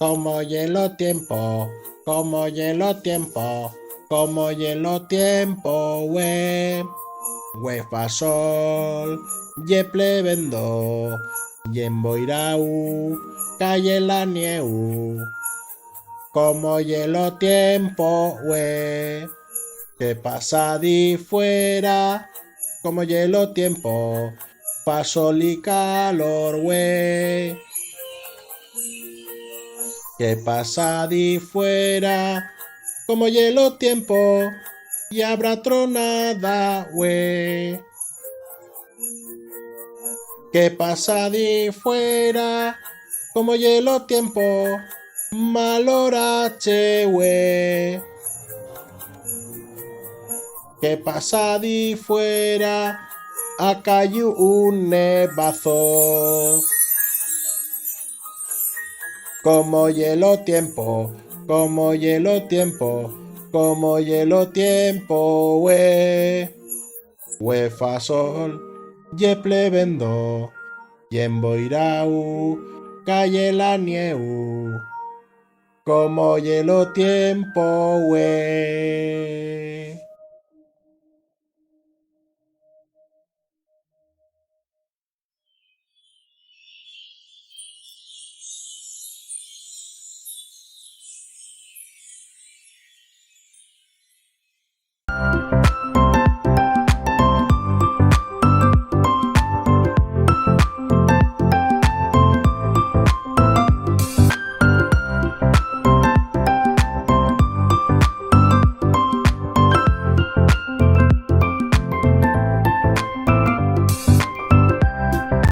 como hielo tiempo, como hielo tiempo, como hielo tiempo, we fa sol, ye plebendo, yemboirau, calle la nieu, como hielo tiempo, we, que pasa di fuera, como hielo tiempo, fa sol y calor, we. Que pasa di fuera, como hielo tiempo, y habrá tronada, we. Que pasa di fuera, como hielo tiempo, malorache, we. Que pasa di fuera, a cayó un nevazo. Como hielo tiempo, como hielo tiempo, como hielo tiempo, we fa sol, ye plebendo, yemboirau, calle la nieu, como hielo tiempo, we.